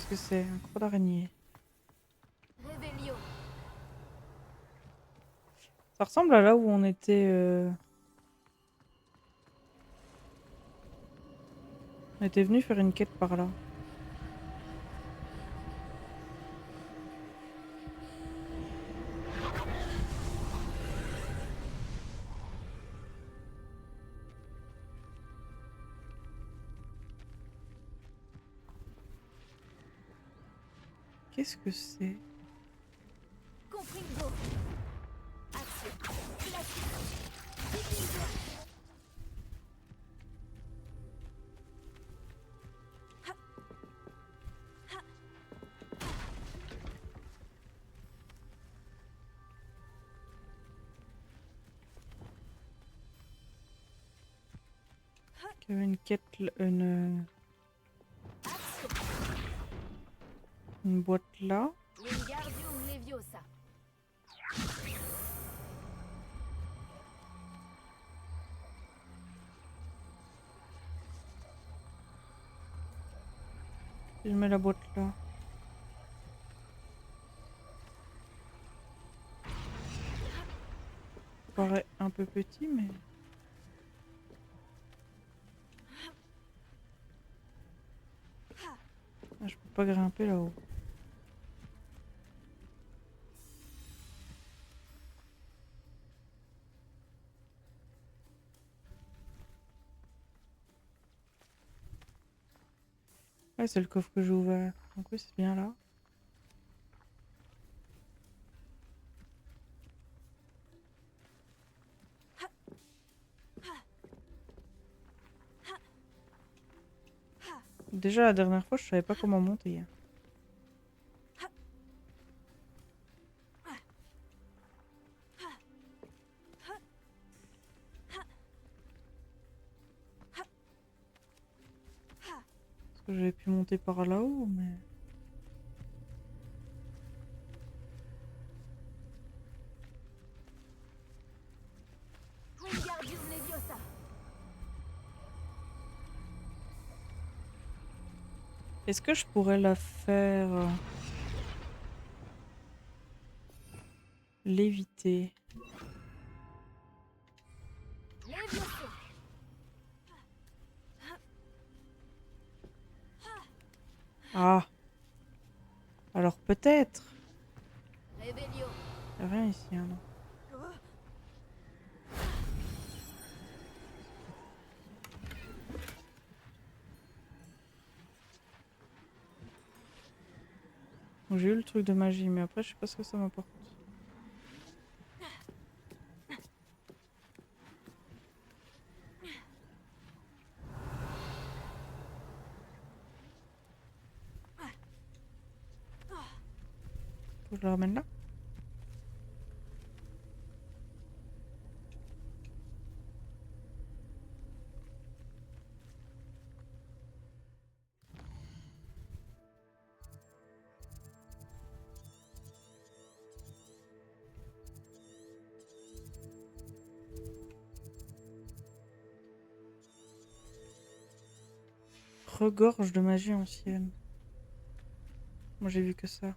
Qu'est-ce que c'est? Un croc d'araignée. Revelio. Ça ressemble à là où on était. On était venu faire une quête par là. Qu'est-ce que c'est? Compringo. Action. Classique. Divingo. Il y avait une quête, Action. une boîte là. Wingardium Leviosa. Je mets la boîte là. Ça paraît un peu petit, mais. Ah, je peux pas grimper là-haut. Ouais, c'est le coffre que j'ai ouvert. Donc oui, c'est bien là. Déjà la dernière fois, je savais pas comment monter, hein. Parce que j'avais pu monter par là-haut, mais. Wingardium Leviosa. Est-ce que je pourrais la faire léviter? Levioso. Ah, alors peut-être. Revelio. Y a rien ici, hein, non. Bon, j'ai eu le truc de magie, mais après, je sais pas ce que ça m'apporte. Faut que je le ramène là? Regorge de magie ancienne. Moi, j'ai vu que ça.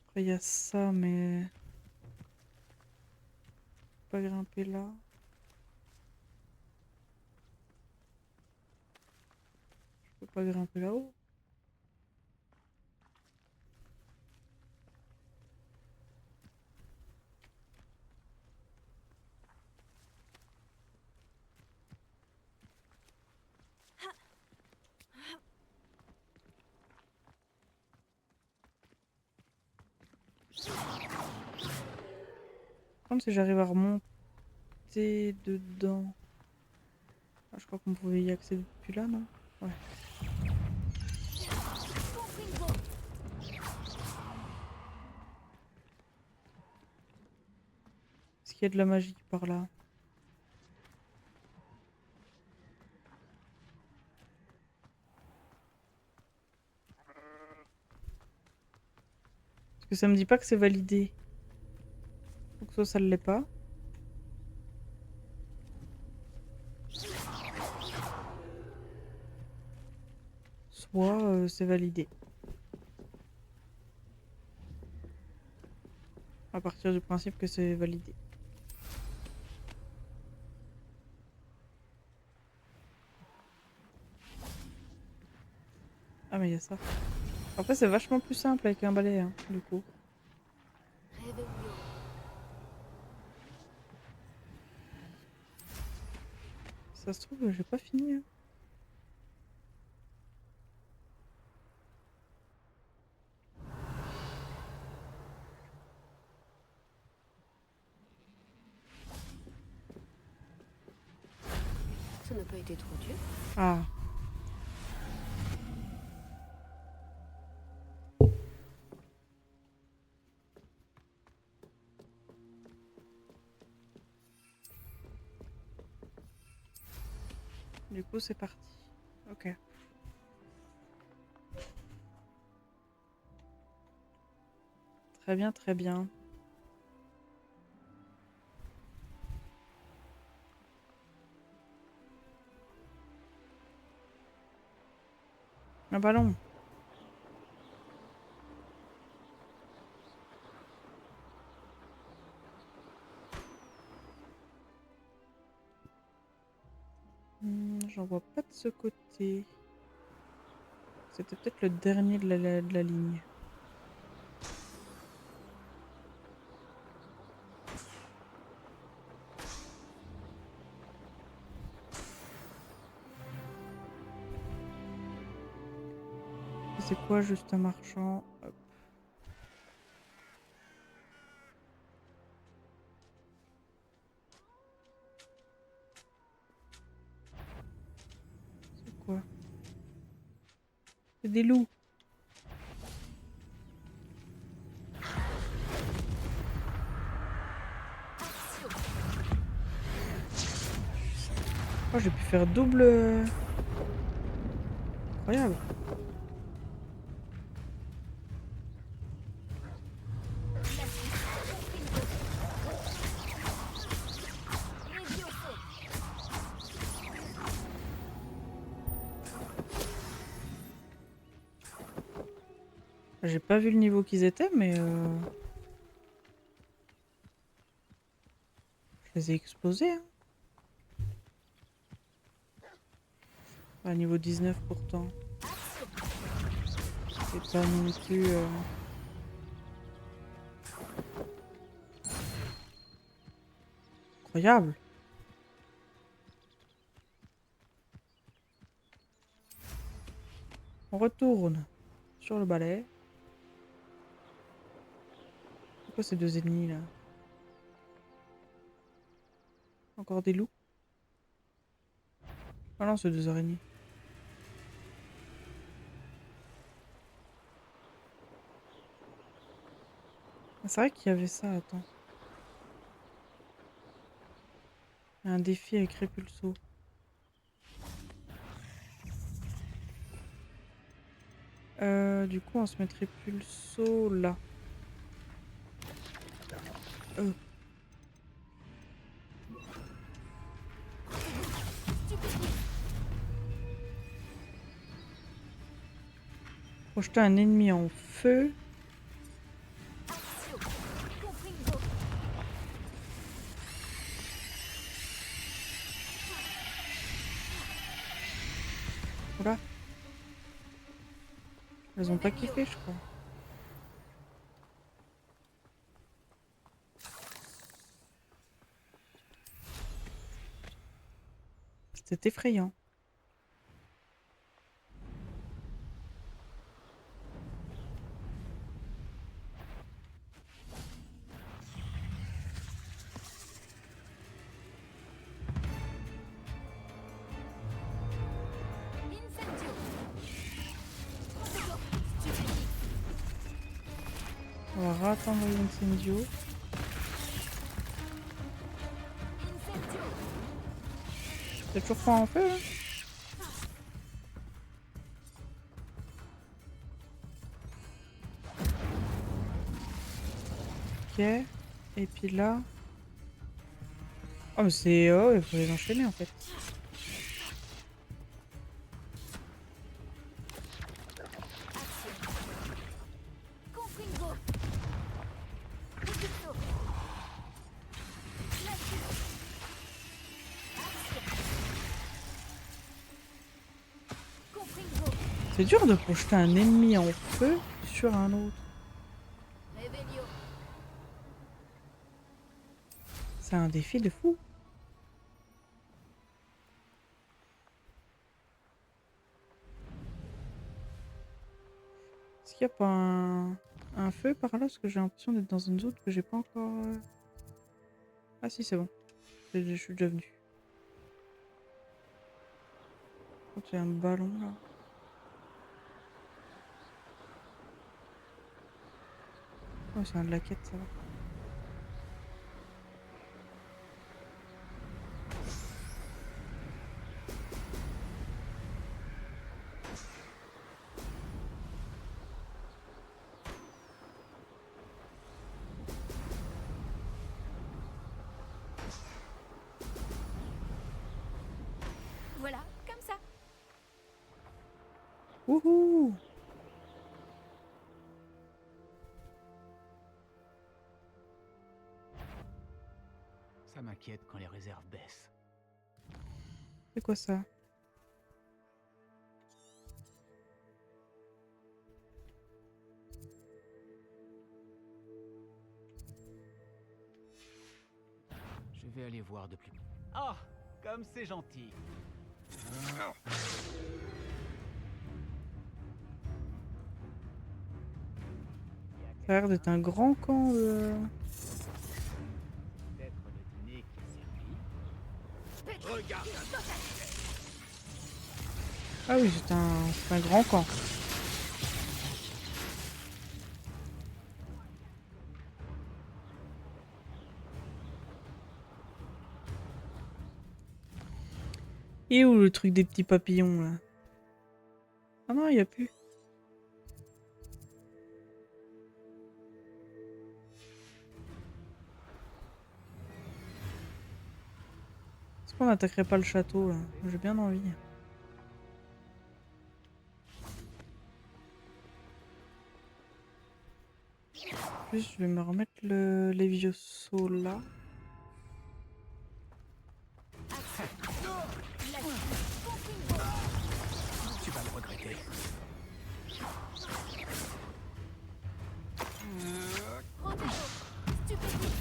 Après, il y a ça, mais. Je peux pas grimper là. Je peux pas grimper là-haut. Par contre, si j'arrive à remonter dedans. Ah, je crois qu'on pouvait y accéder depuis là, non? Ouais. Compringo. Est-ce qu'il y a de la magie par là? Parce que ça me dit pas que c'est validé. Donc soit ça ne l'est pas. soi, c'est validé. À partir du principe que c'est validé. Ah mais il y a ça. Après c'est vachement plus simple avec un balai, hein, du coup. Revelio. Ça se trouve, j'ai pas fini, hein. Ça n'a pas été trop dur. Ah. Du coup, c'est parti. Ok. Très bien, très bien. Un ballon. J'en vois pas de ce côté. C'était peut-être le dernier de la ligne. C'est quoi juste un marchand? Hop. C'est quoi? C'est des loups. Oh, j'ai pu faire double. Incroyable. Levioso. J'ai pas vu le niveau qu'ils étaient, mais je les ai explosés, hein. À niveau 19 pourtant. C'est pas non plus. Incroyable. On retourne sur le balai. C'est quoi ces deux ennemis là? Encore des loups? Ah non, c'est deux araignées. Ah, c'est vrai qu'il y avait ça, attends. Il y a un défi avec Répulso. Du coup, on se mettrait Pulso là. Euh, Projeter un ennemi en feu. Compringo. Voilà. Elles ont pas kiffé, je crois. C'était effrayant. Incendio. Stupide. On va rattendre l'incendio. Incendio. C'est toujours pas en feu, hein? Ok. Et puis là. Oh, mais c'est. Oh, il faut les enchaîner en fait. C'est dur de projeter un ennemi en feu sur un autre. Revelio. C'est un défi de fou. Est-ce qu'il n'y a pas un feu par là? Parce que j'ai l'impression d'être dans une zone que j'ai pas encore... Ah si, c'est bon. Je suis déjà venu. Oh, il y a un ballon là. Oh, c'est un laquette, ça va. Voilà, comme ça. Wouhou! Ça m'inquiète quand les réserves baissent. C'est quoi ça? Je vais aller voir de plus. Ah, comme c'est gentil. Ça a l'air d'être un grand camp de... Peut-être le dîner qui est servi. Regarde. Ah oui, c'est un grand camp. Et où le truc des petits papillons là? Ah non, il n'y a plus. Est-ce qu'on n'attaquerait pas le château là? J'ai bien envie. En plus, je vais me remettre les vieux sauts là. Tu vas le regretter. Rodeo. Stupéfique.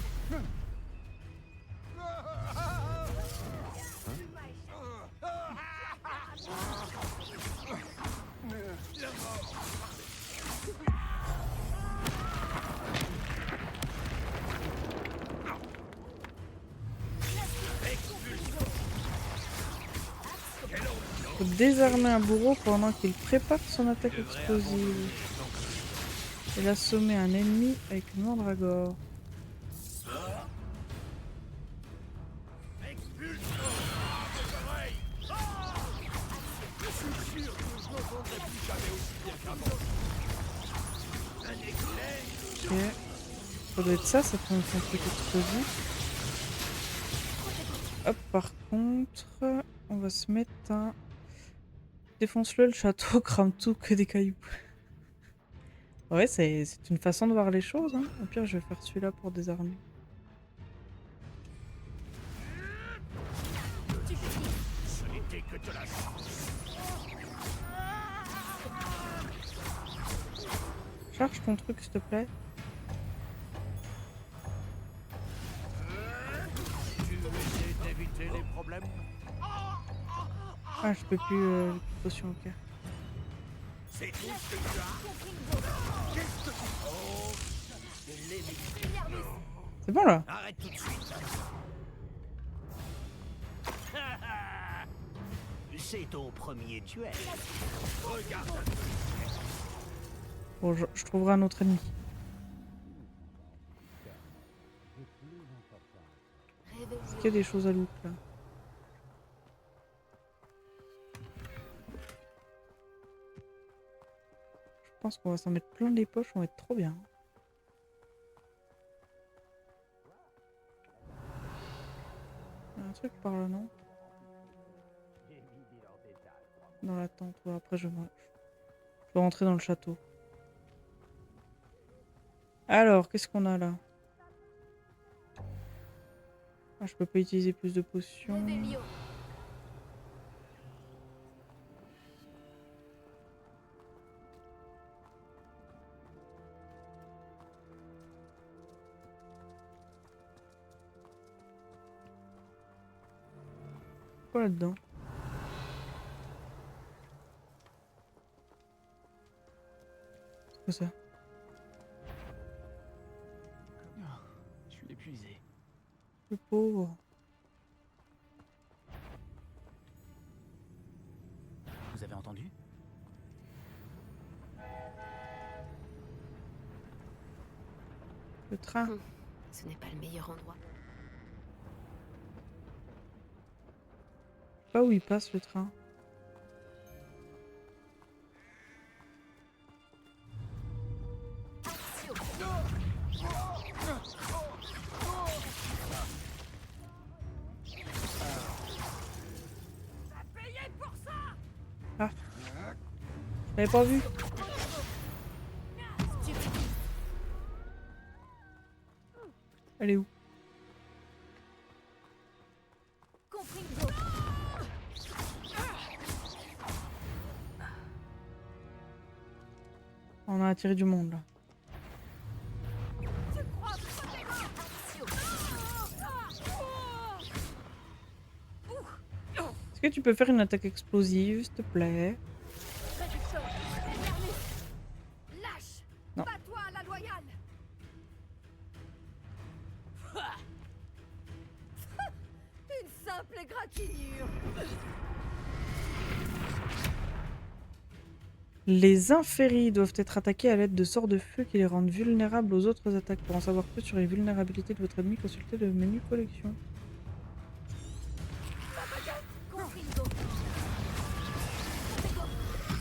Faut désarmer un bourreau pendant qu'il prépare son attaque explosive. Et l'assommer un ennemi avec une mandragore. Ok. Ça doit être ça, ça peut me faire un truc explosif. Hop, par contre, on va se mettre un... Défonce-le, le château, crame tout, que des cailloux. Ouais, c'est une façon de voir les choses, hein. Au pire, je vais faire celui-là pour désarmer. Charge ton truc, s'il te plaît. Tu veux essayer d'éviter les problèmes? Ah, je peux plus potion, ok. C'est tout ce que tu as? C'est bon là? Arrête tout de suite. C'est ton premier duel. Regarde. Bon, je trouverai un autre ennemi. Est-ce qu'il y a des choses à loot là? Je pense qu'on va s'en mettre plein les poches, on va être trop bien. Il y a un truc par là, non? Dans la tente, ouais, après je vais rentrer dans le château. Alors, qu'est-ce qu'on a là? Ah, je peux pas utiliser plus de potions. Revelio. Quoi là-dedans? C'est quoi ça? Ah, je suis épuisé. Le pauvre. Vous avez entendu? Le train. Ce n'est pas le meilleur endroit. Je sais pas où il passe le train. Ah, je l'avais pas vu. Elle est où? Compringo. On a attiré du monde là. Est-ce que tu peux faire une attaque explosive, s'il te plaît? Lâche. Non. Bats-toi à la loyale. Une simple égratignure. Les inféries doivent être attaqués à l'aide de sorts de feu qui les rendent vulnérables aux autres attaques. Pour en savoir plus sur les vulnérabilités de votre ennemi, consultez le menu collection. Compringo.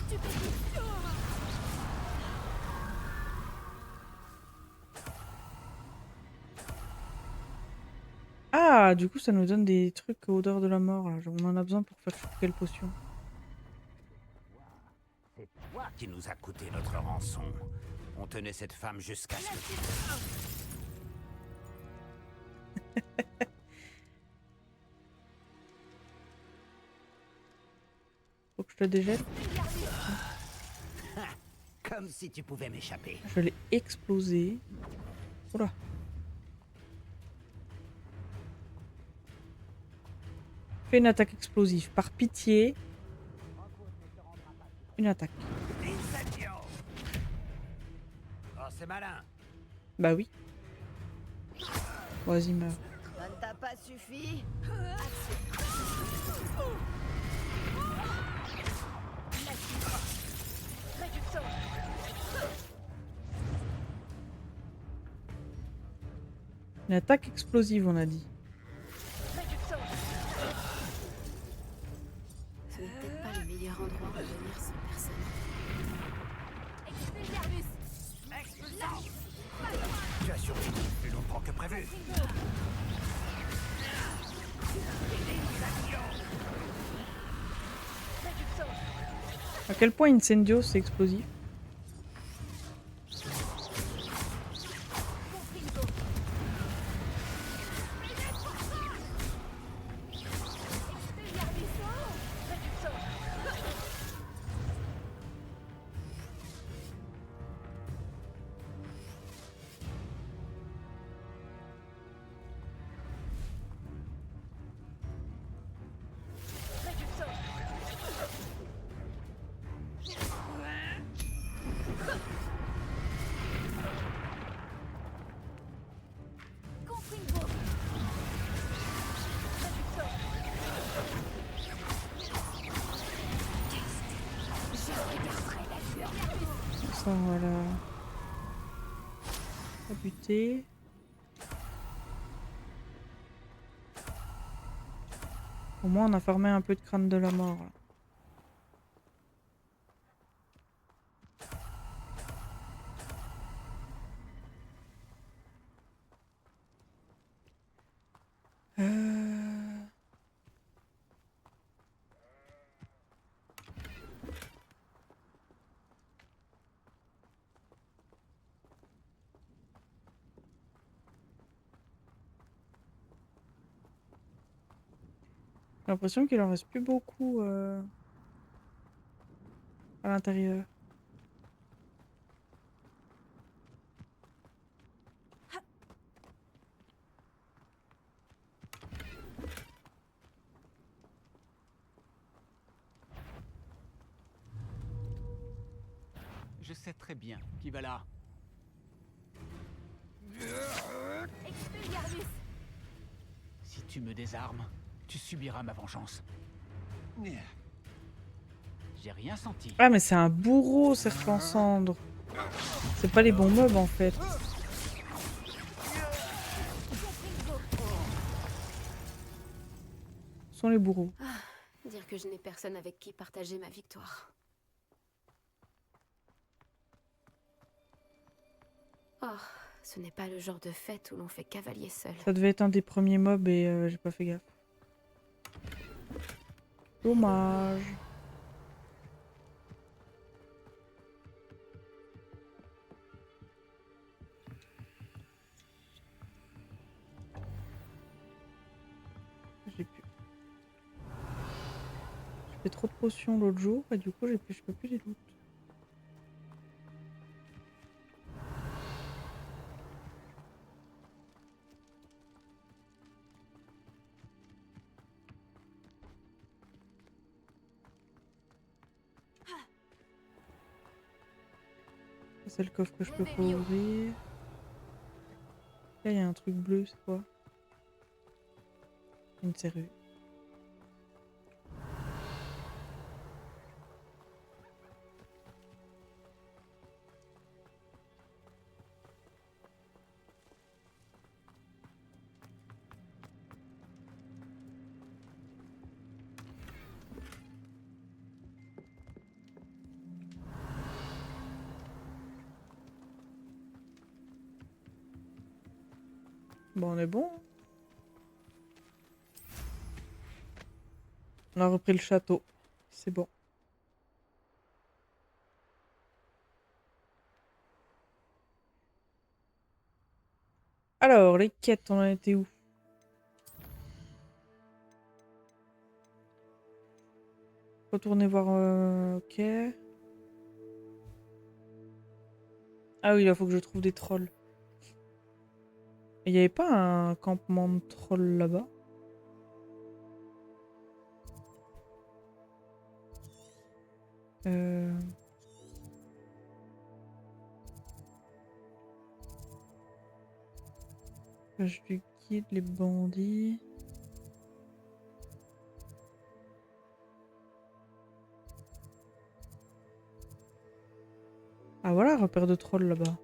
Stupéfique. Ah, du coup, ça nous donne des trucs odeur de la mort. Là. On en a besoin pour faire quelle potion? C'est toi qui nous a coûté notre rançon. On tenait cette femme jusqu'à ce que... Faut que je le déjette. Comme si tu pouvais m'échapper. Je l'ai explosé. Oula. Fais une attaque explosive. Par pitié. Une attaque. Incendio. Oh, c'est malin. Bah oui. Vas-y, meurs. Ça ne t'a pas suffi. Une attaque explosive, on a dit. Ce n'est peut-être pas le meilleur endroit où venir sans personne. Tu as survécu plus longtemps que prévu. À quel point Incendio c'est explosif? Ça, voilà. Pas buté. Au moins, on a formé un peu de crâne de la mort. Là. J'ai l'impression qu'il en reste plus beaucoup à l'intérieur. Je sais très bien qui va là. Expelliarmus. Si tu me désarmes, tu subiras ma vengeance. J'ai rien senti. Ah, mais c'est un bourreau, serpent cendre. C'est pas les bons mobs en fait. Ce sont les bourreaux. Dire que je n'ai personne avec qui partager ma victoire. Oh, ce n'est pas le genre de fête où l'on fait cavalier seul. Ça devait être un des premiers mobs et j'ai pas fait gaffe. Dommage. J'ai plus. J'ai fait trop de potions l'autre jour et du coup je peux plus les loot. C'est le coffre que je peux pas ouvrir. Là il y a un truc bleu, c'est quoi? Une serrure. Bon, on est bon. On a repris le château. C'est bon. Alors, les quêtes, on en était où? Retourner voir... ok. Ah oui, il faut que je trouve des trolls. Il n'y avait pas un campement de trolls là-bas? Euh... Page du guide, les bandits... Ah voilà, repère de trolls là-bas.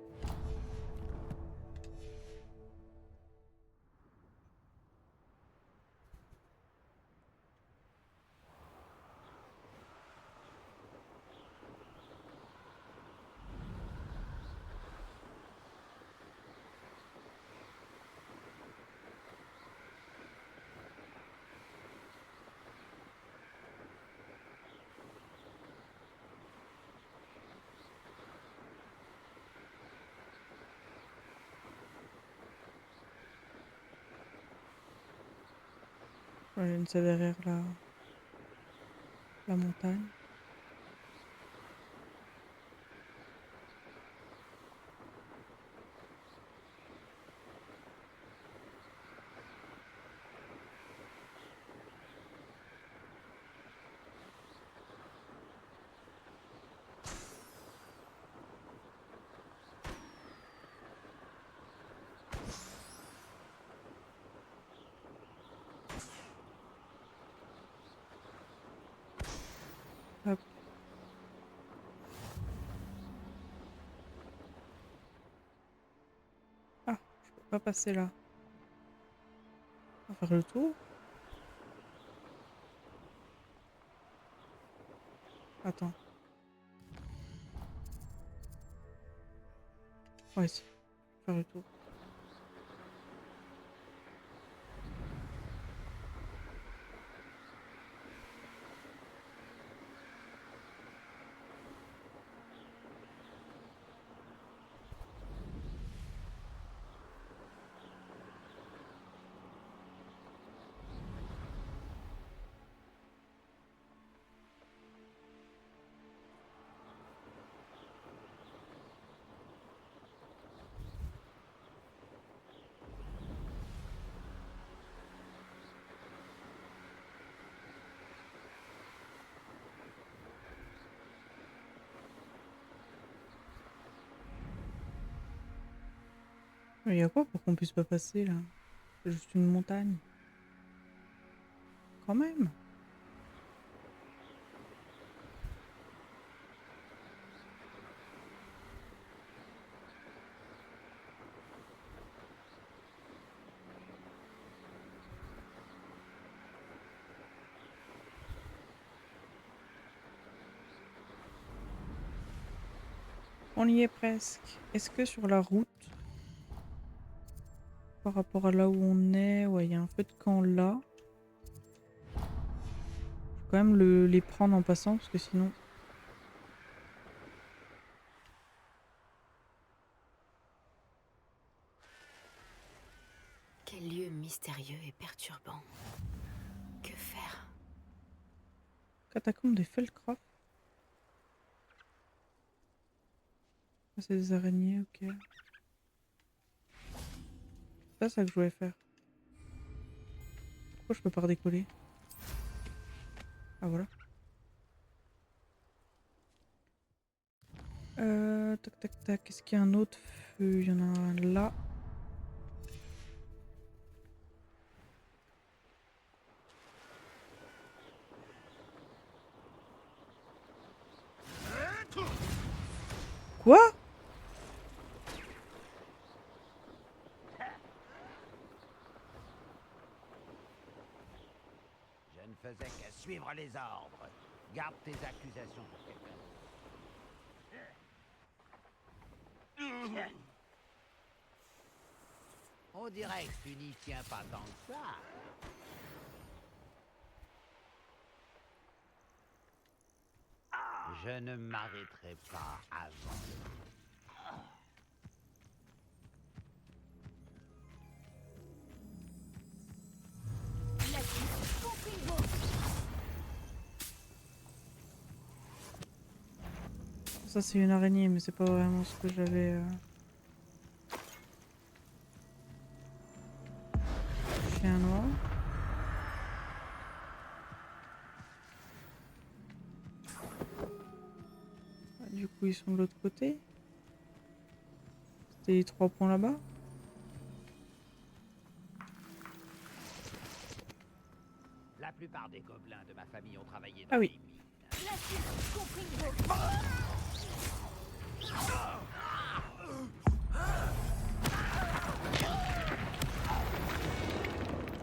Ouais, j'ai une salle derrière la montagne. Hop. Ah, je peux pas passer là. On va faire le tour. Attends. Ouais, si. Faire le tour. Mais y a quoi pour qu'on puisse pas passer là? C'est juste une montagne. Quand même. On y est presque. Est-ce que sur la route, par rapport à là où on est, ouais, il y a un feu de camp là. Faut quand même les prendre en passant parce que sinon. Quel lieu mystérieux et perturbant. Que faire? Catacombes des Feldcroft. Ah, c'est des araignées, ok. C'est pas ça que je voulais faire. Pourquoi je peux pas redécoller? Ah voilà. Tac tac tac. Est-ce qu'il y a un autre feu? Il y en a un là. Quoi? Je ne faisais que suivre les ordres. Garde tes accusations pour quelqu'un. On dirait que tu n'y tiens pas tant que ça. Je ne m'arrêterai pas avant. Ça c'est une araignée, mais c'est pas vraiment ce que j'avais. Chien noir. Ah, du coup ils sont de l'autre côté. C'était les 3 points là-bas. La plupart des gobelins de ma famille ont travaillé dans Ah oui. les mines.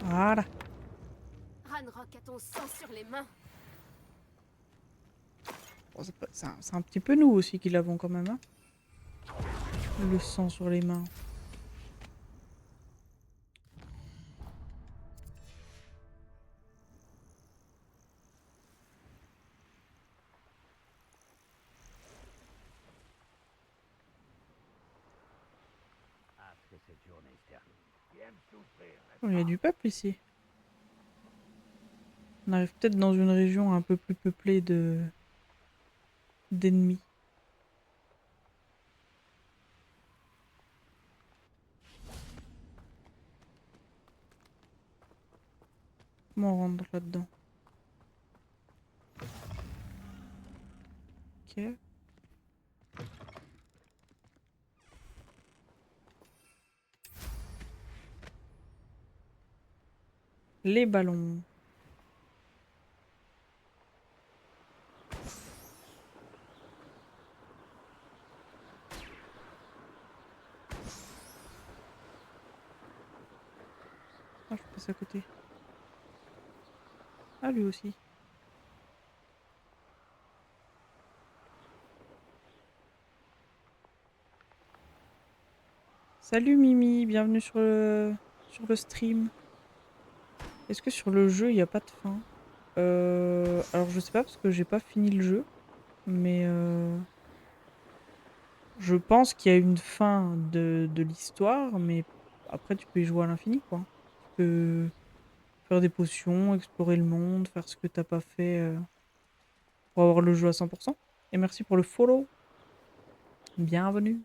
Voilà. Ranrock a ton sang sur les mains. Bon, c'est un petit peu nous aussi qui l'avons quand même. Hein. Le sang sur les mains. Après cette journée se termine. Tu aimes souffrir, Oh, il y a du peuple ici. On arrive peut-être dans une région un peu plus peuplée d'ennemis. Comment on rentre là-dedans? Ok. Les ballons. Ah, je passe à côté. Ah, lui aussi. Salut Mimi, bienvenue sur le stream. Est-ce que sur le jeu, il n'y a pas de fin? Alors je sais pas parce que j'ai pas fini le jeu, mais je pense qu'il y a une fin de l'histoire, mais après tu peux y jouer à l'infini quoi. Tu peux faire des potions, explorer le monde, faire ce que t'as pas fait pour avoir le jeu à 100%. Et merci pour le follow. Bienvenue.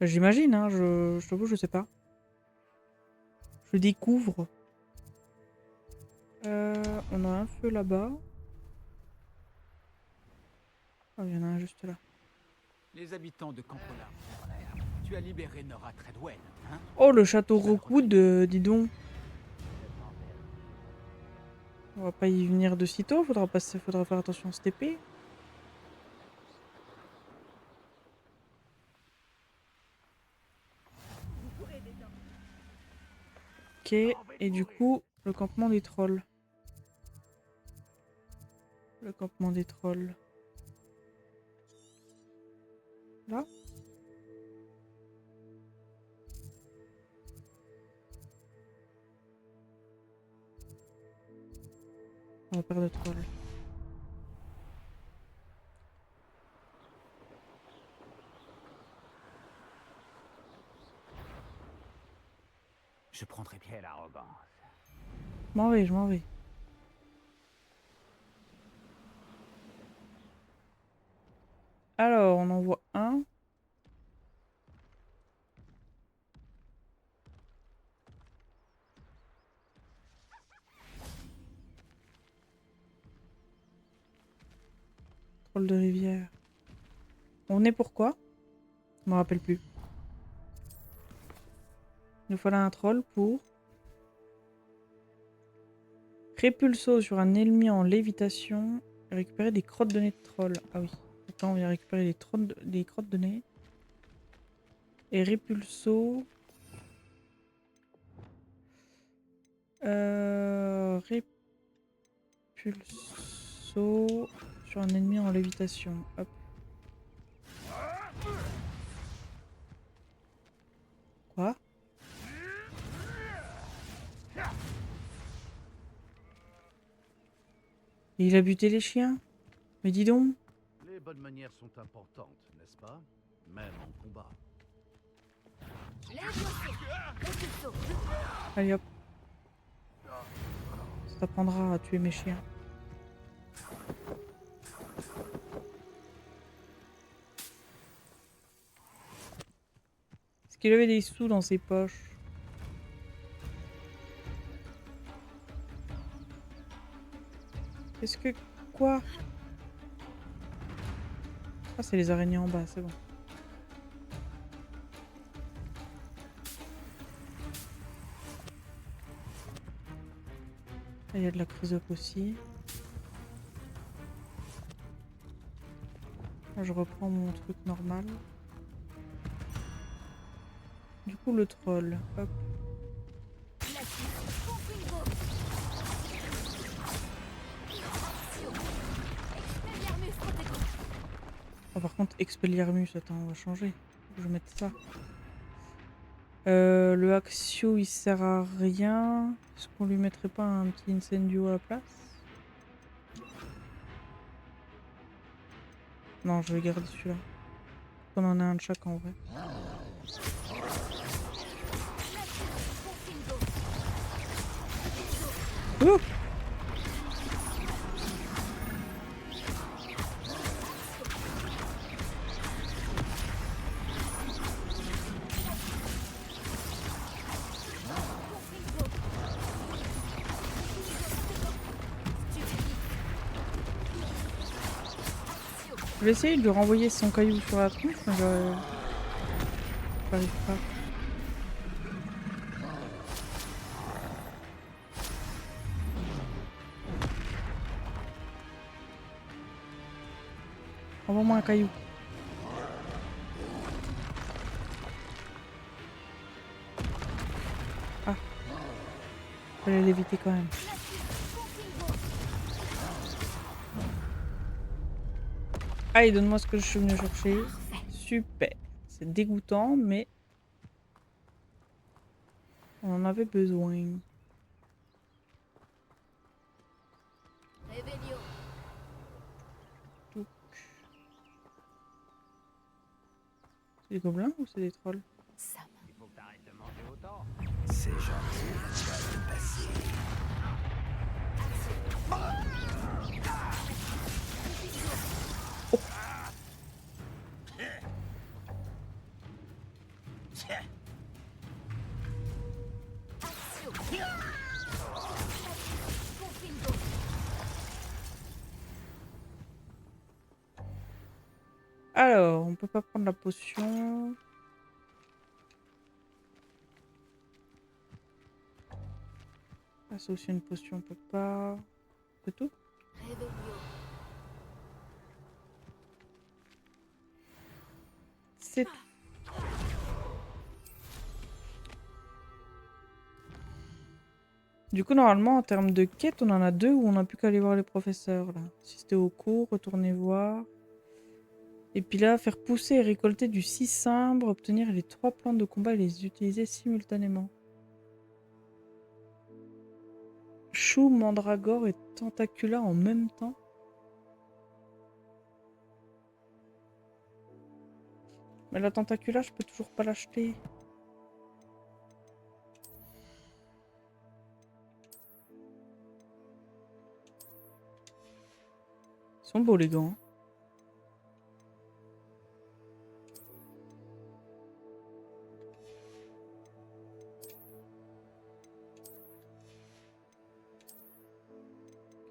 J'imagine, hein, je t'avoue, je sais pas. Je découvre. On a un feu là-bas. Oh, il y en a un juste là. Les habitants de Campola. Tu tu as libéré Nora Treadwell, hein? Oh, le château Rookwood, dis donc. On va pas y venir de sitôt, faudra faire attention à cette épée. Ok, et du coup, le campement des trolls. Le campement des trolls. Là? On va perdre de trolls. Je prendrai bien l'arrogance. Je m'en vais, je m'en vais. Alors, on en voit un. Troll de rivière. On est pourquoi? Je me rappelle plus. Il nous fallait un troll pour répulso sur un ennemi en lévitation et récupérer des crottes de nez de troll. Ah oui. Attends, on vient récupérer des crottes de nez. Et répulso. Répulso sur un ennemi en lévitation. Hop. Quoi? Il a buté les chiens? Mais dis donc. Les bonnes manières sont importantes, n'est-ce pas? Même en combat. Allez hop. Ça t'apprendra à tuer mes chiens. Est-ce qu'il avait des sous dans ses poches? Qu'est-ce que... Quoi? Ah, c'est les araignées en bas, c'est bon. Il y a de la chrysop aussi. Là, je reprends mon truc normal. Du coup, le troll. Hop. Oh, par contre, Expelliarmus, attends, on va changer. Faut que je mette ça. Le Axio, il sert à rien. Est-ce qu'on lui mettrait pas un petit Incendio à la place? Non, je vais garder celui-là. On en a un de chaque en vrai. Ouh! Je vais essayer de lui renvoyer son caillou sur la tronche, mais j'arrive pas. Envoie-moi un caillou. Ah. Fallait l'éviter quand même. Allez, donne-moi ce que je suis venu chercher. Super. C'est dégoûtant, mais on en avait besoin. Donc. C'est des gobelins ou c'est des trolls? Sam. Il faut que t'arrêtes de manger autant. C'est gentil, tu vas te passer. Alors, on peut pas prendre la potion. Ah, c'est aussi une potion, on peut pas... C'est tout? Revelio. C'est tout. Du coup, normalement, en termes de quête, on en a 2 où on n'a plus qu'à aller voir les professeurs, là. Assister au cours, retourner voir. Et puis là, faire pousser et récolter du cicimbre, obtenir les 3 plantes de combat et les utiliser simultanément. Chou, mandragore et tentacula en même temps. Mais la tentacula, je peux toujours pas l'acheter. Ils sont beaux les gants.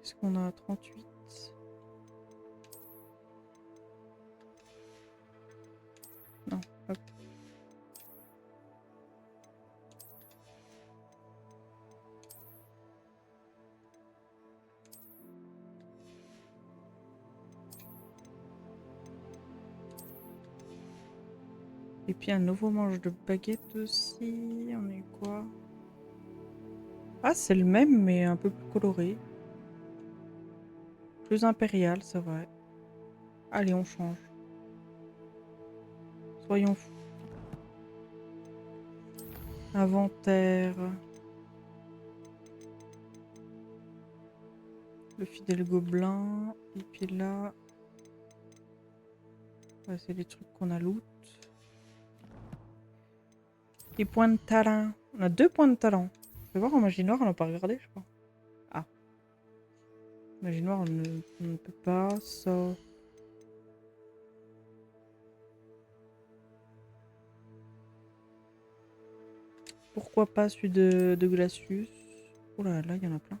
Qu'est-ce qu'on a? 38. Non, hop. Et puis un nouveau manche de baguette aussi. On est quoi? Ah, c'est le même, mais un peu plus coloré. Plus impérial, c'est vrai. Allez, on change. Soyons fous. Inventaire. Le fidèle gobelin. Et puis là... ouais, c'est les trucs qu'on a loot. Les points de talent. On a 2 points de talent. Je vais voir en magie noire, on n'a pas regardé, je crois. Ah. Magie noire, on ne peut pas. Ça... pourquoi pas celui de Glacius? Oh là là, il y en a plein.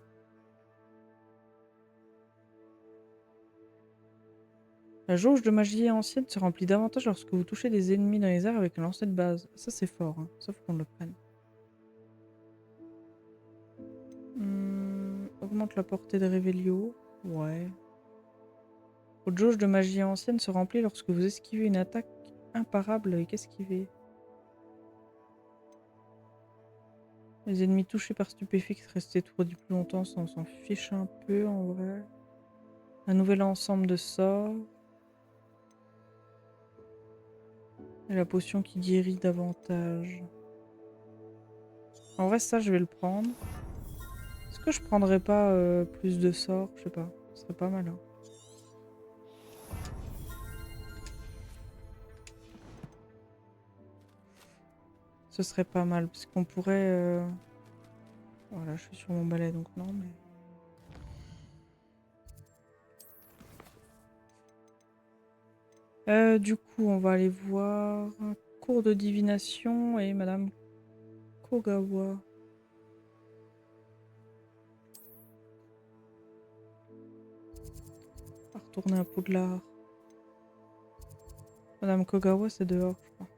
La jauge de magie ancienne se remplit davantage lorsque vous touchez des ennemis dans les airs avec un lancer de base. Ça, c'est fort, hein. Ça, faut qu'on le prenne. Augmente la portée de Revelio. Ouais. Votre jauge de magie ancienne se remplit lorsque vous esquivez une attaque imparable avec esquiver. Les ennemis touchés par stupéfixe restent étourdis plus longtemps, ça on s'en fiche un peu en vrai. Un nouvel ensemble de sorts. Et la potion qui guérit davantage. En vrai, ça, je vais le prendre. Est-ce que je prendrais pas plus de sorts? Je sais pas. Ce serait pas mal, hein. Ce serait pas mal, parce qu'on pourrait... voilà, je suis sur mon balai, donc non, mais... du coup, on va aller voir un cours de divination et Madame Kogawa. On va retourner à Poudlard. Madame Kogawa, c'est dehors, je crois.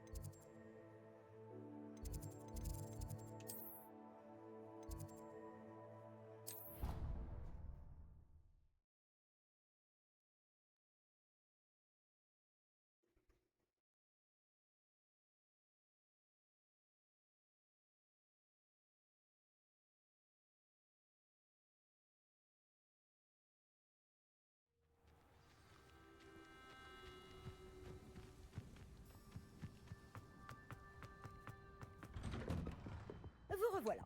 Vous revoilà.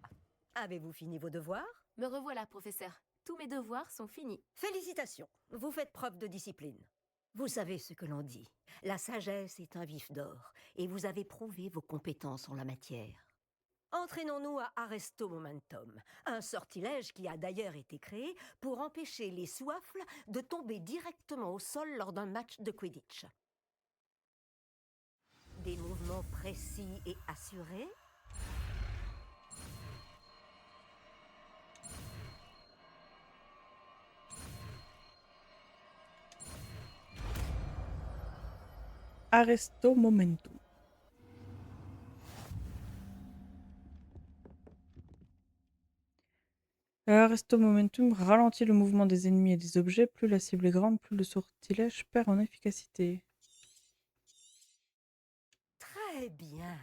Avez-vous fini vos devoirs? Me revoilà, professeur. Tous mes devoirs sont finis. Félicitations, vous faites preuve de discipline. Vous savez ce que l'on dit. La sagesse est un vif d'or, et vous avez prouvé vos compétences en la matière. Entraînons-nous à Arresto Momentum, un sortilège qui a d'ailleurs été créé pour empêcher les soifles de tomber directement au sol lors d'un match de Quidditch. Des mouvements précis et assurés. Arresto momentum. Resto Momentum ralentit le mouvement des ennemis et des objets. Plus la cible est grande, plus le sortilège perd en efficacité. Très bien.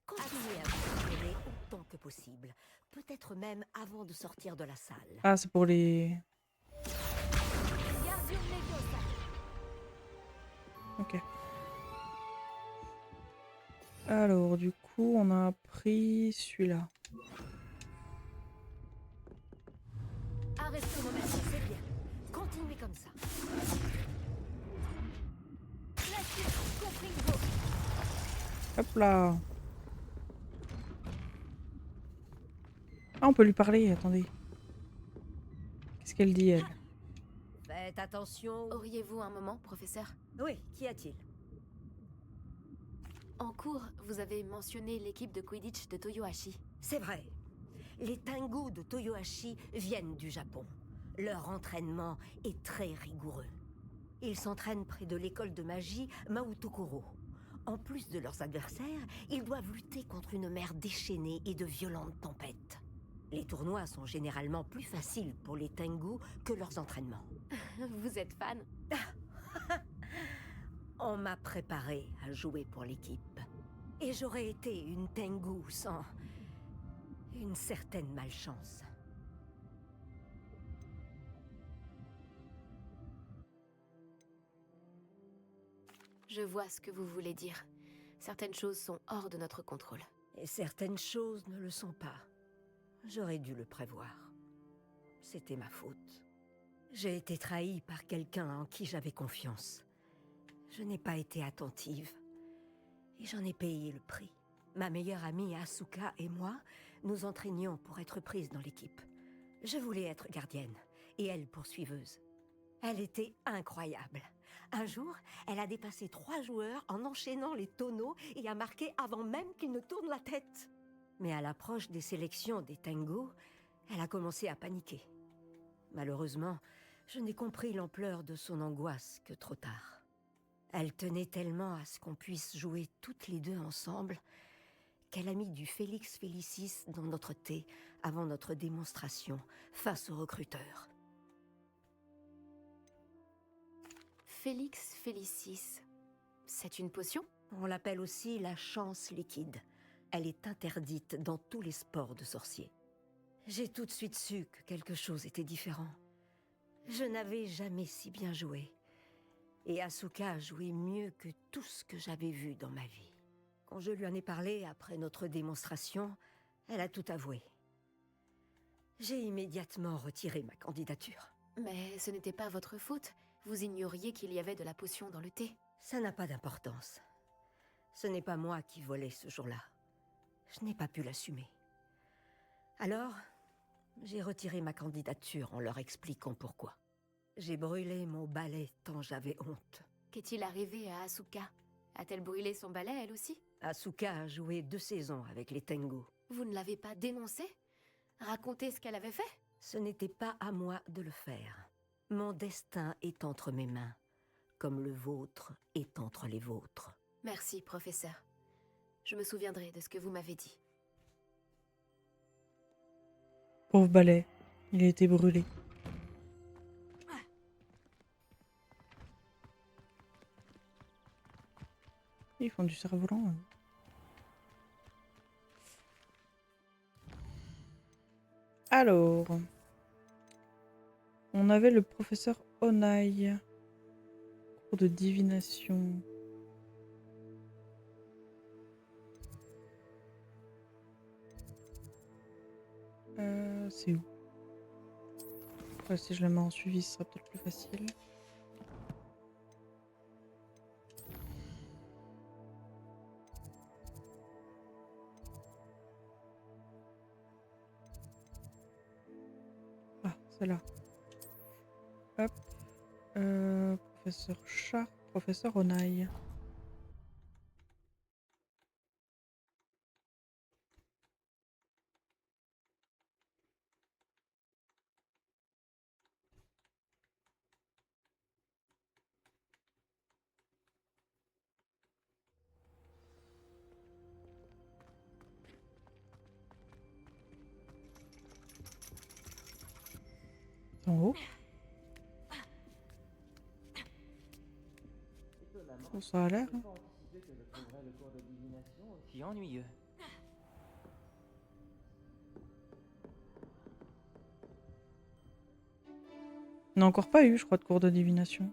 Continuez à vous entraîner autant que possible. Peut-être même avant de sortir de la salle. Ah, c'est pour les... Wingardium Leviosa. Ok. Alors, du coup, on a pris celui-là. Arrêtez momentum, c'est bien. Continuez comme ça. Glacius Confringo. Hop là. Ah, on peut lui parler, attendez. Qu'est-ce qu'elle dit, elle? Faites attention. Auriez-vous un moment, professeur? Oui, qu'y a-t-il? En cours, vous avez mentionné l'équipe de Quidditch de Toyohashi. C'est vrai. Les Tengu de Toyohashi viennent du Japon. Leur entraînement est très rigoureux. Ils s'entraînent près de l'école de magie Maotokoro. En plus de leurs adversaires, ils doivent lutter contre une mer déchaînée et de violentes tempêtes. Les tournois sont généralement plus faciles pour les Tengu que leurs entraînements. Vous êtes fan? On m'a préparé à jouer pour l'équipe. Et j'aurais été une Tengu sans une certaine malchance. Je vois ce que vous voulez dire. Certaines choses sont hors de notre contrôle. Et certaines choses ne le sont pas. J'aurais dû le prévoir. C'était ma faute. J'ai été trahie par quelqu'un en qui j'avais confiance. Je n'ai pas été attentive. Et j'en ai payé le prix. Ma meilleure amie Asuka et moi nous entraînions pour être prises dans l'équipe. Je voulais être gardienne, et elle poursuiveuse. Elle était incroyable. Un jour, elle a dépassé 3 joueurs en enchaînant les tonneaux et a marqué avant même qu'ils ne tournent la tête. Mais à l'approche des sélections des Tengu, elle a commencé à paniquer. Malheureusement, je n'ai compris l'ampleur de son angoisse que trop tard. Elle tenait tellement à ce qu'on puisse jouer toutes les deux ensemble qu'elle a mis du Félix Félicis dans notre thé avant notre démonstration face aux recruteurs. Félix Félicis. C'est une potion? On l'appelle aussi la chance liquide. Elle est interdite dans tous les sports de sorciers. J'ai tout de suite su que quelque chose était différent. Je n'avais jamais si bien joué. Et Asuka jouait mieux que tout ce que j'avais vu dans ma vie. Quand je lui en ai parlé après notre démonstration, elle a tout avoué. J'ai immédiatement retiré ma candidature. Mais ce n'était pas votre faute. Vous ignoriez qu'il y avait de la potion dans le thé. Ça n'a pas d'importance. Ce n'est pas moi qui volais ce jour-là. Je n'ai pas pu l'assumer. Alors, j'ai retiré ma candidature en leur expliquant pourquoi. J'ai brûlé mon balai tant j'avais honte. Qu'est-il arrivé à Asuka? A-t-elle brûlé son balai, elle aussi? Asuka a joué 2 saisons avec les Tengu. Vous ne l'avez pas dénoncée? Racontez ce qu'elle avait fait? Ce n'était pas à moi de le faire. Mon destin est entre mes mains, comme le vôtre est entre les vôtres. Merci, professeur. Je me souviendrai de ce que vous m'avez dit. Pauvre balai. Il a été brûlé. Ils font du cerf-volant. Hein. Alors, on avait le professeur Onai, cours de divination. C'est où? Ouais, si je la mets en suivi, ce sera peut-être plus facile. Ah, c'est là. Hop. Professeur Chat, professeur Onai. En haut. Bon, ça a l'air. Hein. Aussi ennuyeux. On n'a encore pas eu, je crois, de cours de divination.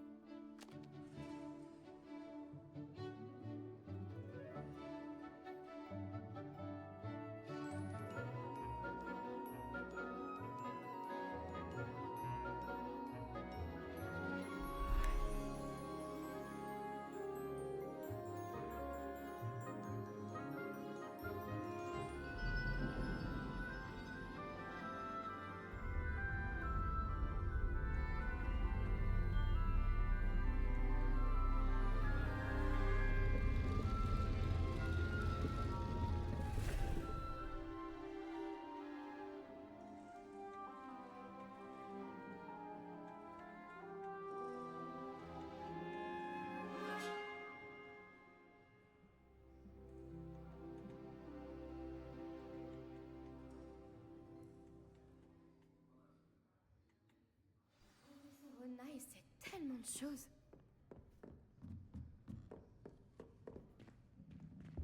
Renai, c'est tellement de choses.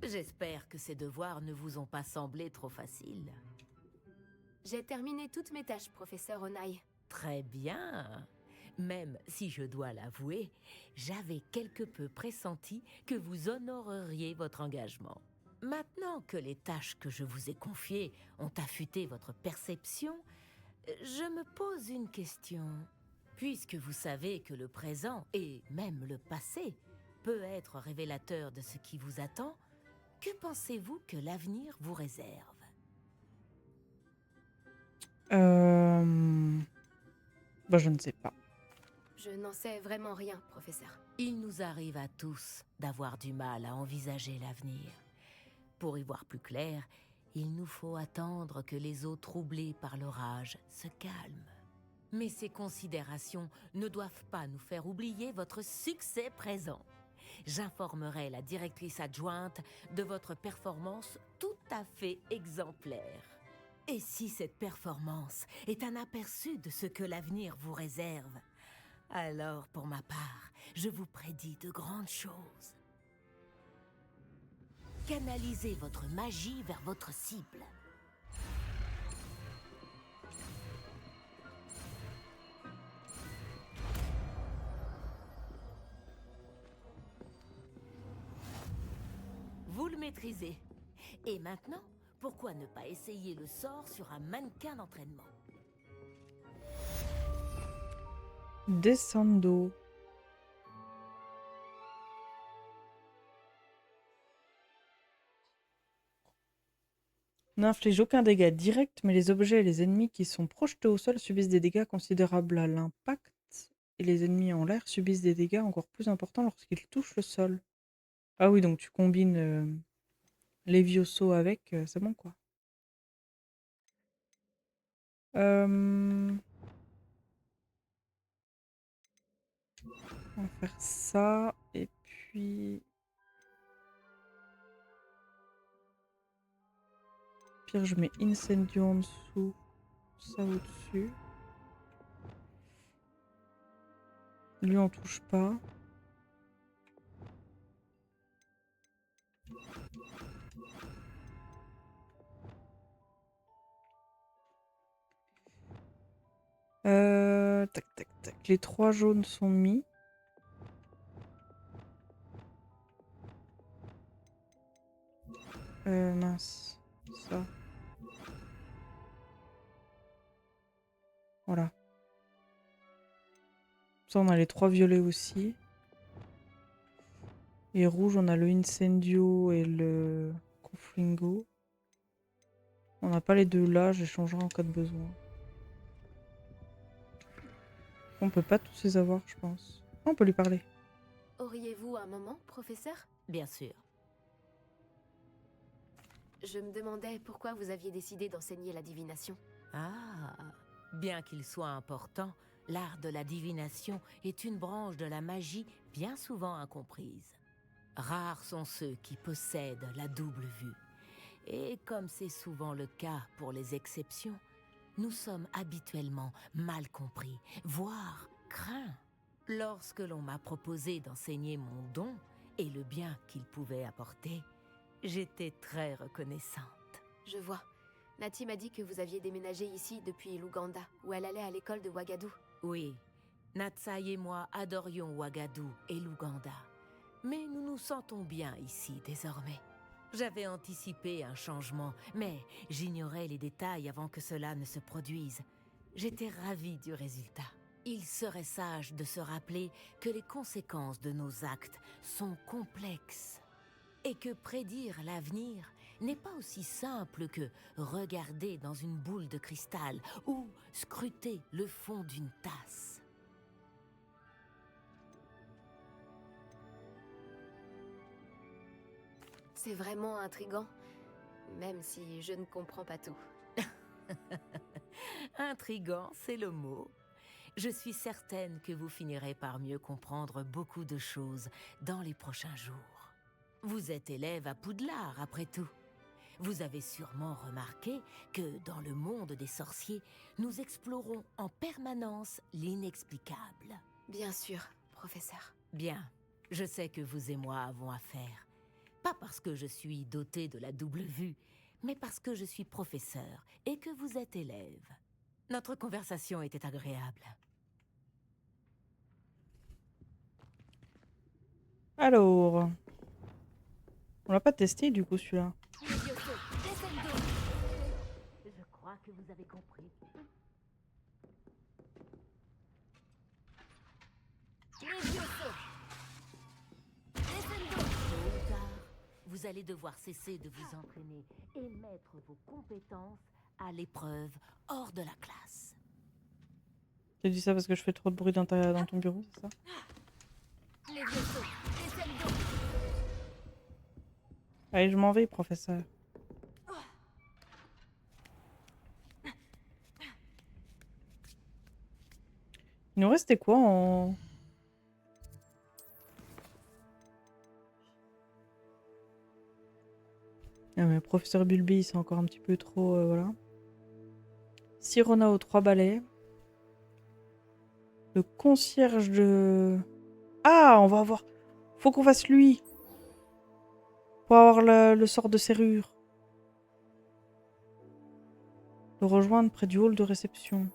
J'espère que ces devoirs ne vous ont pas semblé trop faciles. J'ai terminé toutes mes tâches, professeur Onai. Très bien. Même si je dois l'avouer, j'avais quelque peu pressenti que vous honoreriez votre engagement. Maintenant que les tâches que je vous ai confiées ont affûté votre perception, je me pose une question. Puisque vous savez que le présent, et même le passé, peut être révélateur de ce qui vous attend, que pensez-vous que l'avenir vous réserve? Bah, je ne sais pas. Je n'en sais vraiment rien, professeur. Il nous arrive à tous d'avoir du mal à envisager l'avenir. Pour y voir plus clair, il nous faut attendre que les eaux troublées par l'orage se calment. Mais ces considérations ne doivent pas nous faire oublier votre succès présent. J'informerai la directrice adjointe de votre performance tout à fait exemplaire. Et si cette performance est un aperçu de ce que l'avenir vous réserve, alors pour ma part, je vous prédis de grandes choses. Canalisez votre magie vers votre cible. Vous le maîtrisez. Et maintenant, pourquoi ne pas essayer le sort sur un mannequin d'entraînement? Descendo. N'inflige aucun dégât direct, mais les objets et les ennemis qui sont projetés au sol subissent des dégâts considérables à l'impact, et les ennemis en l'air subissent des dégâts encore plus importants lorsqu'ils touchent le sol. Ah oui, donc tu combines Levioso avec, c'est bon quoi. On va faire ça, et puis... Pire, je mets Incendio en dessous, ça au-dessus. Lui, on touche pas. Tac, tac, tac. Les 3 jaunes sont mis. Mince. Ça. Voilà. Ça, on a les 3 violets aussi. Et rouge, on a le Incendio et le Confringo. On n'a pas les deux là, j'échangerai en cas de besoin. On peut pas tous les avoir, je pense. On peut lui parler. Auriez-vous un moment, professeur? Bien sûr. Je me demandais pourquoi vous aviez décidé d'enseigner la divination. Ah, bien qu'il soit important, l'art de la divination est une branche de la magie bien souvent incomprise. Rares sont ceux qui possèdent la double vue. Et comme c'est souvent le cas pour les exceptions, nous sommes habituellement mal compris, voire craints. Lorsque l'on m'a proposé d'enseigner mon don et le bien qu'il pouvait apporter, j'étais très reconnaissante. Je vois. Nati m'a dit que vous aviez déménagé ici depuis l'Ouganda, où elle allait à l'école de Ouagadou. Oui, Natsai et moi adorions Ouagadou et l'Ouganda, mais nous nous sentons bien ici désormais. J'avais anticipé un changement, mais j'ignorais les détails avant que cela ne se produise. J'étais ravie du résultat. Il serait sage de se rappeler que les conséquences de nos actes sont complexes et que prédire l'avenir n'est pas aussi simple que regarder dans une boule de cristal ou scruter le fond d'une tasse. C'est vraiment intriguant, même si je ne comprends pas tout. Intriguant, c'est le mot. Je suis certaine que vous finirez par mieux comprendre beaucoup de choses dans les prochains jours. Vous êtes élève à Poudlard, après tout. Vous avez sûrement remarqué que dans le monde des sorciers, nous explorons en permanence l'inexplicable. Bien sûr, professeur. Bien, je sais que vous et moi avons affaire. Pas parce que je suis dotée de la double vue, mais parce que je suis professeur et que vous êtes élève. Notre conversation était agréable. Alors... On l'a pas testé du coup celui-là. Je crois que vous avez compris. Tôt ou tard, vous allez devoir cesser de vous entraîner et mettre vos compétences à l'épreuve hors de la classe. Tu dis ça parce que je fais trop de bruit dans ton bureau, c'est ça? Allez, je m'en vais, professeur. Il nous restait quoi en... Ah mais professeur Bulby, c'est encore un petit peu trop... voilà. Sirona aux 3 balais. Le concierge de... Ah, on va avoir... Faut qu'on fasse lui. Pour avoir le sort de serrure. Le rejoindre près du hall de réception.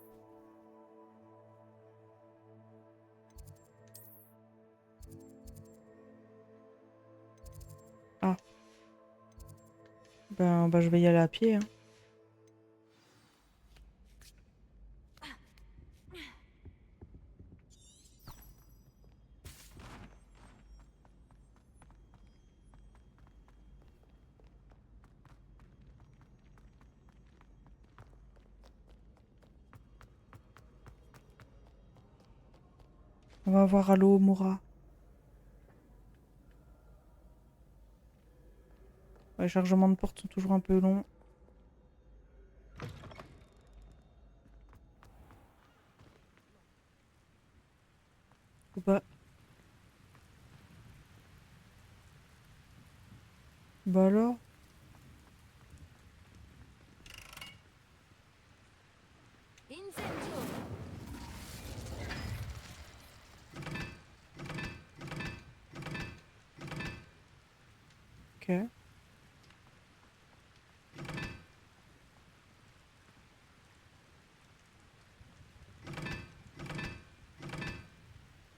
Ah. Ben je vais y aller à pied. Hein. On va voir Allo Mura. Les chargements de porte sont toujours un peu longs. Ou pas. Bah alors. Ok.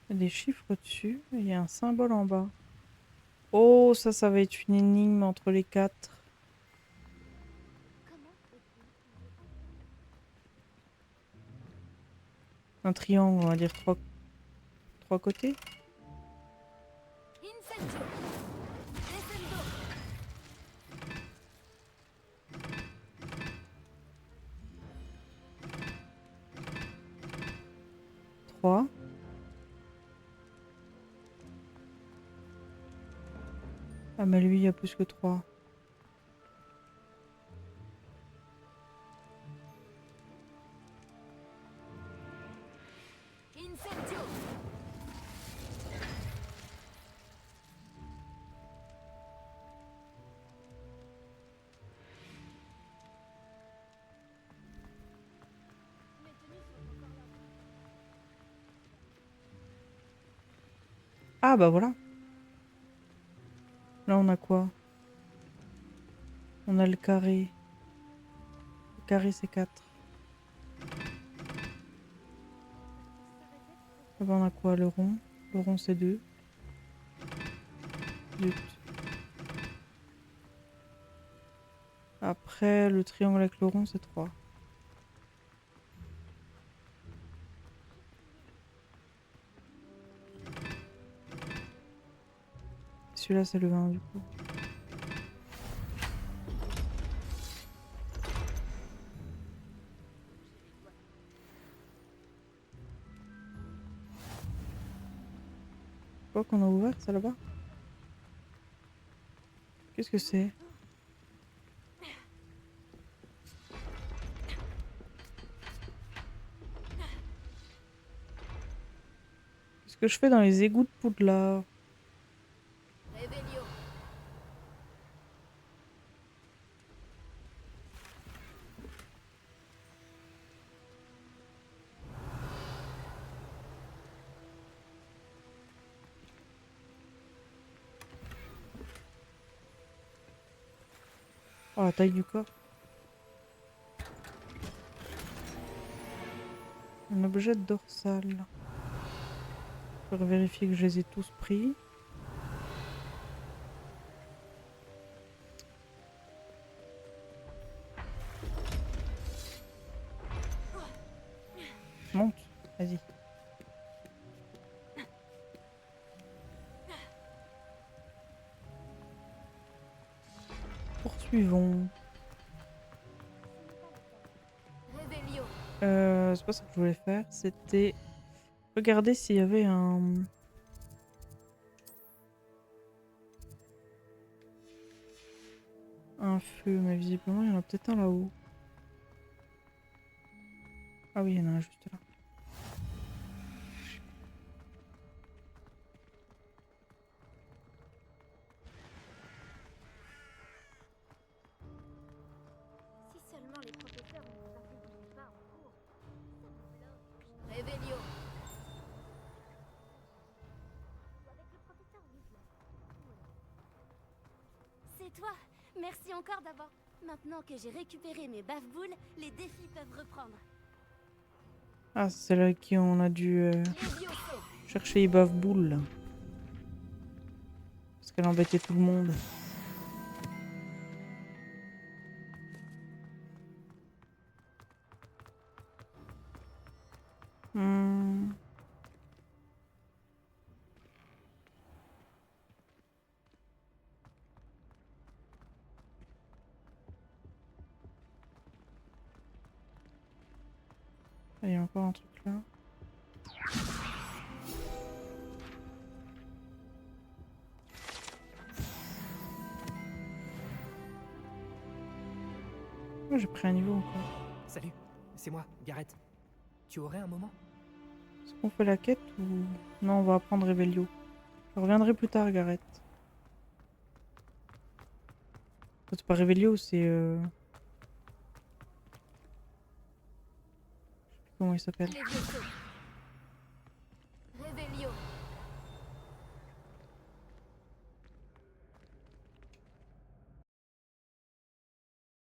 Il y a des chiffres dessus et il y a un symbole en bas. Oh, ça va être une énigme entre les 4. Un triangle, on va dire trois côtés. Trois. Ah mais lui, il y a plus que 3. Ah bah voilà. Là on a quoi? On a le carré. Le carré c'est 4. Là-bas on a quoi? Le rond. Le rond c'est 2. Zut. Après le triangle avec le rond c'est 3. Celui-là c'est le 1 du coup. Quoi qu'on a ouvert ça là-bas? Qu'est-ce que c'est? Qu'est-ce que je fais dans les égouts de Poudlard? Revelio. Oh la taille du corps. Un objet dorsal. Je vais vérifier que je les ai tous pris. Monte, vas-y. Poursuivons. Revelio. C'est pas ça que je voulais faire, c'était regarder s'il y avait un feu, mais visiblement il y en a peut-être un là-haut. Ah oui, il y en a un juste là. Si seulement les professeurs ne nous affaiblissaient pas en cours. Revelio. Avec le professeur Whistler. C'est toi. Merci encore d'avoir... Maintenant que j'ai récupéré mes baffe-boules, les défis peuvent reprendre. Ah, c'est là qui on a dû Levioso. chercher Ibaf Boule. Parce qu'elle embêtait tout le monde. Hmm. Ah, il y a encore un truc là. Oh, j'ai pris un niveau encore. Salut, c'est moi, Gareth. Tu aurais un moment? Est-ce qu'on fait la quête ou... Non, on va apprendre Revelio. Je reviendrai plus tard, Gareth. C'est pas Revelio, c'est... Je sais plus comment il s'appelle. Levioso.